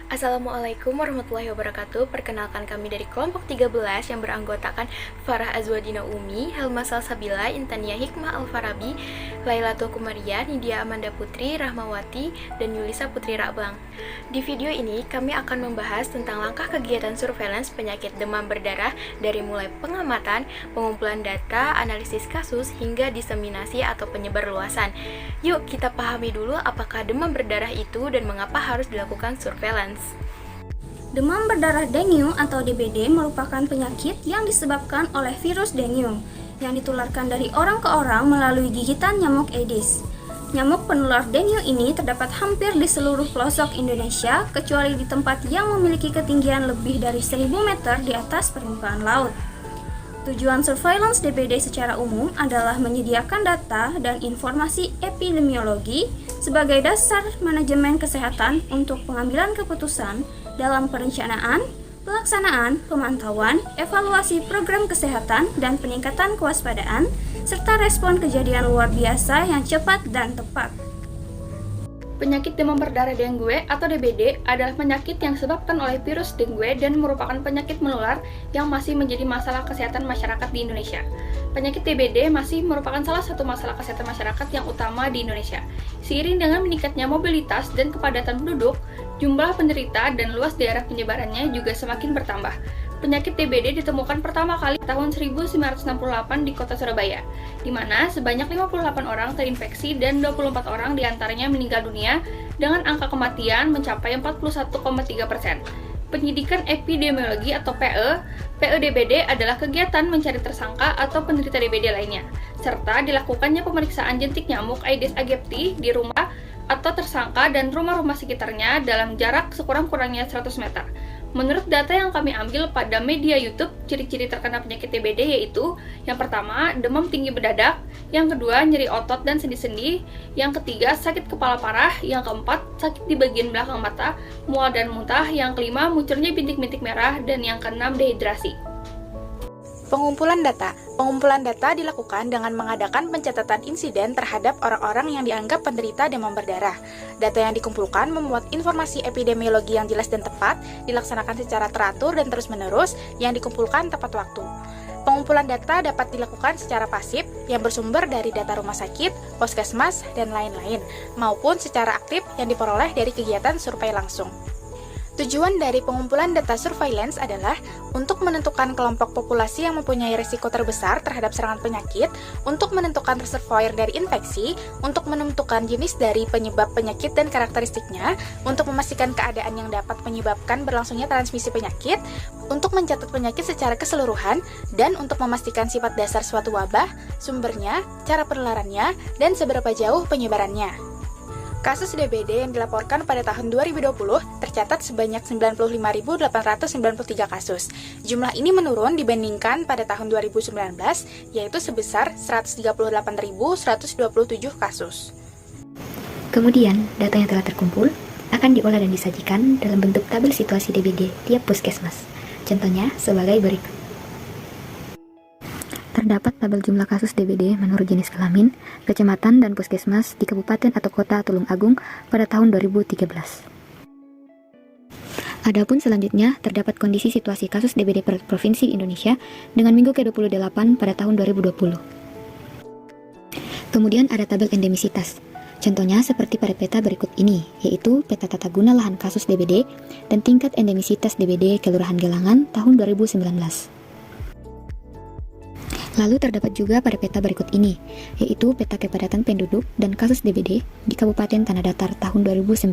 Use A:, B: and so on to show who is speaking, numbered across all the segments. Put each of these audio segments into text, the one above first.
A: Assalamualaikum warahmatullahi wabarakatuh. Perkenalkan kami dari kelompok 13 yang beranggotakan Farah Azwadina Umi, Helma Salsabila, Intania Hikmah Alfarabi, Lailatul Kumaria, Nidia Amanda Putri, Rahmawati, dan Yulisa Putri Rakbang. Di video ini kami akan membahas tentang langkah kegiatan surveillance penyakit demam berdarah dari mulai pengamatan, pengumpulan data, analisis kasus, hingga diseminasi atau penyebar luasan. Yuk kita pahami dulu apakah demam berdarah itu dan mengapa harus dilakukan surveillance.
B: Demam berdarah dengue atau DBD merupakan penyakit yang disebabkan oleh virus dengue yang ditularkan dari orang ke orang melalui gigitan nyamuk Aedes. Nyamuk penular dengue ini terdapat hampir di seluruh pelosok Indonesia kecuali di tempat yang memiliki ketinggian lebih dari 1000 meter di atas permukaan laut. Tujuan surveillance DBD secara umum adalah menyediakan data dan informasi epidemiologi sebagai dasar manajemen kesehatan untuk pengambilan keputusan dalam perencanaan, pelaksanaan, pemantauan, evaluasi program kesehatan, dan peningkatan kewaspadaan, serta respon kejadian luar biasa yang cepat dan tepat.
C: Penyakit demam berdarah dengue atau DBD adalah penyakit yang disebabkan oleh virus dengue dan merupakan penyakit menular yang masih menjadi masalah kesehatan masyarakat di Indonesia. Penyakit DBD masih merupakan salah satu masalah kesehatan masyarakat yang utama di Indonesia. Seiring dengan meningkatnya mobilitas dan kepadatan penduduk, jumlah penderita dan luas daerah penyebarannya juga semakin bertambah. Penyakit DBD ditemukan pertama kali tahun 1968 di kota Surabaya, di mana sebanyak 58 orang terinfeksi dan 24 orang diantaranya meninggal dunia dengan angka kematian mencapai 41,3%. Penyidikan epidemiologi atau PE-DBD adalah kegiatan mencari tersangka atau penderita DBD lainnya, serta dilakukannya pemeriksaan jentik nyamuk Aedes aegypti di rumah atau tersangka dan rumah-rumah sekitarnya dalam jarak sekurang-kurangnya 100 meter. Menurut data yang kami ambil pada media YouTube, ciri-ciri terkena penyakit DBD yaitu yang pertama, demam tinggi mendadak, yang kedua, nyeri otot dan sendi-sendi, yang ketiga, sakit kepala parah, yang keempat, sakit di bagian belakang mata, mual dan muntah, yang kelima, munculnya bintik-bintik merah, dan yang keenam, dehidrasi.
A: Pengumpulan data. Pengumpulan data dilakukan dengan mengadakan pencatatan insiden terhadap orang-orang yang dianggap penderita demam berdarah. Data yang dikumpulkan memuat informasi epidemiologi yang jelas dan tepat, dilaksanakan secara teratur dan terus-menerus, yang dikumpulkan tepat waktu. Pengumpulan data dapat dilakukan secara pasif yang bersumber dari data rumah sakit, puskesmas, dan lain-lain, maupun secara aktif yang diperoleh dari kegiatan survei langsung. Tujuan dari pengumpulan data surveillance adalah untuk menentukan kelompok populasi yang mempunyai risiko terbesar terhadap serangan penyakit, untuk menentukan reservoir dari infeksi, untuk menentukan jenis dari penyebab penyakit dan karakteristiknya, untuk memastikan keadaan yang dapat menyebabkan berlangsungnya transmisi penyakit, untuk mencatat penyakit secara keseluruhan, dan untuk memastikan sifat dasar suatu wabah, sumbernya, cara penularannya, dan seberapa jauh penyebarannya. Kasus DBD yang dilaporkan pada tahun 2020 tercatat sebanyak 95.893 kasus. Jumlah ini menurun dibandingkan pada tahun 2019, yaitu sebesar 138.127 kasus.
D: Kemudian, data yang telah terkumpul akan diolah dan disajikan dalam bentuk tabel situasi DBD tiap puskesmas. Contohnya sebagai berikut. Terdapat tabel jumlah kasus DBD menurut jenis kelamin, kecamatan, dan puskesmas di Kabupaten atau Kota Tulung Agung pada tahun 2013. Adapun selanjutnya, terdapat kondisi situasi kasus DBD per Provinsi Indonesia dengan minggu ke-28 pada tahun 2020. Kemudian ada tabel endemisitas. Contohnya seperti pada peta berikut ini, yaitu peta tata guna lahan kasus DBD dan tingkat endemisitas DBD Kelurahan Galangan tahun 2019. Lalu terdapat juga pada peta berikut ini, yaitu peta kepadatan penduduk dan kasus DBD di Kabupaten Tanah Datar tahun 2019.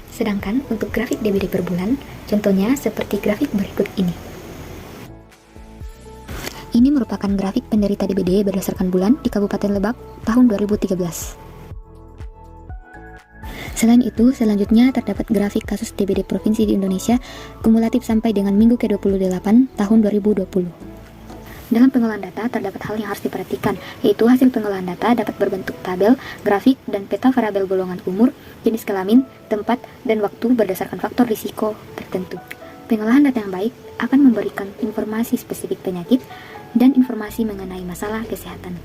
D: Sedangkan untuk grafik DBD per bulan, contohnya seperti grafik berikut ini. Ini merupakan grafik penderita DBD berdasarkan bulan di Kabupaten Lebak tahun 2013. Selain itu, selanjutnya terdapat grafik kasus DBD provinsi di Indonesia kumulatif sampai dengan minggu ke-28 tahun 2020. Dalam pengolahan data, terdapat hal yang harus diperhatikan, yaitu hasil pengolahan data dapat berbentuk tabel, grafik, dan peta variabel golongan umur, jenis kelamin, tempat, dan waktu berdasarkan faktor risiko tertentu. Pengolahan data yang baik akan memberikan informasi spesifik penyakit dan informasi mengenai masalah kesehatan.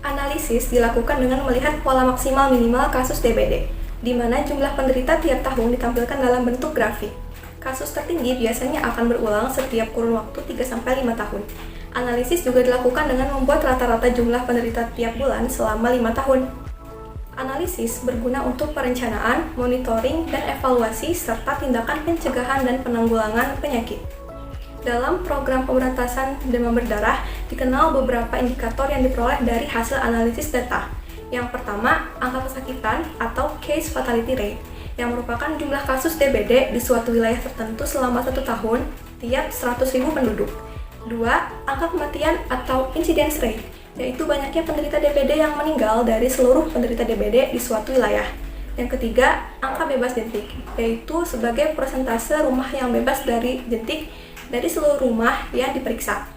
E: Analisis dilakukan dengan melihat pola maksimal minimal kasus DBD. di mana jumlah penderita tiap tahun ditampilkan dalam bentuk grafik. Kasus tertinggi biasanya akan berulang setiap kurun waktu 3-5 tahun. Analisis juga dilakukan dengan membuat rata-rata jumlah penderita tiap bulan selama 5 tahun. Analisis berguna untuk perencanaan, monitoring, dan evaluasi, serta tindakan pencegahan dan penanggulangan penyakit. Dalam program pemberantasan demam berdarah, dikenal beberapa indikator yang diperoleh dari hasil analisis data. Yang pertama, angka kesakitan atau case fatality rate, yang merupakan jumlah kasus DBD di suatu wilayah tertentu selama 1 tahun tiap 100.000 penduduk. 2. Angka kematian atau incidence rate, yaitu banyaknya penderita DBD yang meninggal dari seluruh penderita DBD di suatu wilayah. Yang ketiga, angka bebas jentik, yaitu sebagai persentase rumah yang bebas dari jentik dari seluruh rumah yang diperiksa.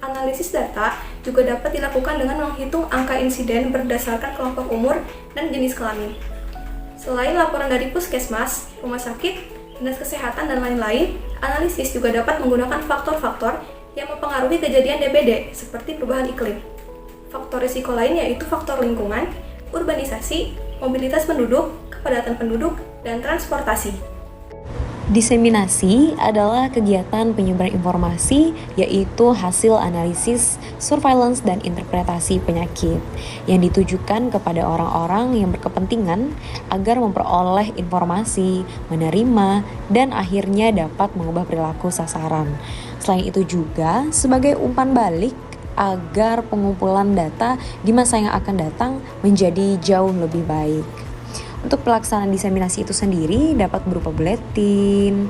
E: Analisis data juga dapat dilakukan dengan menghitung angka insiden berdasarkan kelompok umur dan jenis kelamin. Selain laporan dari puskesmas, rumah sakit, dinas kesehatan, dan lain-lain, analisis juga dapat menggunakan faktor-faktor yang mempengaruhi kejadian DBD, seperti perubahan iklim. Faktor risiko lain yaitu faktor lingkungan, urbanisasi, mobilitas penduduk, kepadatan penduduk, dan transportasi.
F: Diseminasi adalah kegiatan penyebaran informasi, yaitu hasil analisis, surveillance, dan interpretasi penyakit yang ditujukan kepada orang-orang yang berkepentingan agar memperoleh informasi, menerima, dan akhirnya dapat mengubah perilaku sasaran. Selain itu juga sebagai umpan balik agar pengumpulan data di masa yang akan datang menjadi jauh lebih baik. Untuk pelaksanaan diseminasi itu sendiri dapat berupa buletin,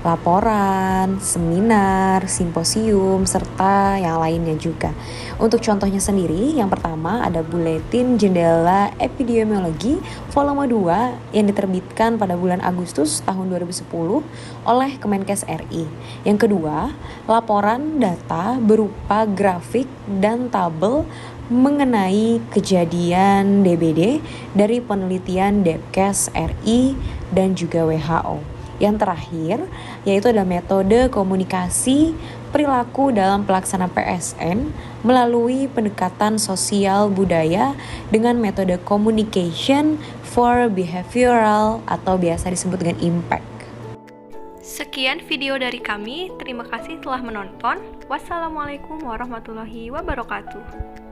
F: laporan, seminar, simposium, serta yang lainnya juga. Untuk contohnya sendiri, yang pertama ada buletin Jendela Epidemiologi volume 2 yang diterbitkan pada bulan Agustus tahun 2010 oleh Kemenkes RI. Yang kedua, laporan data berupa grafik dan tabel mengenai kejadian DBD dari penelitian Depkes RI dan juga WHO. Yang terakhir, yaitu ada metode komunikasi perilaku dalam pelaksanaan PSN melalui pendekatan sosial budaya dengan metode communication for behavioral atau biasa disebut dengan impact.
C: Sekian video dari kami, terima kasih telah menonton. Wassalamualaikum warahmatullahi wabarakatuh.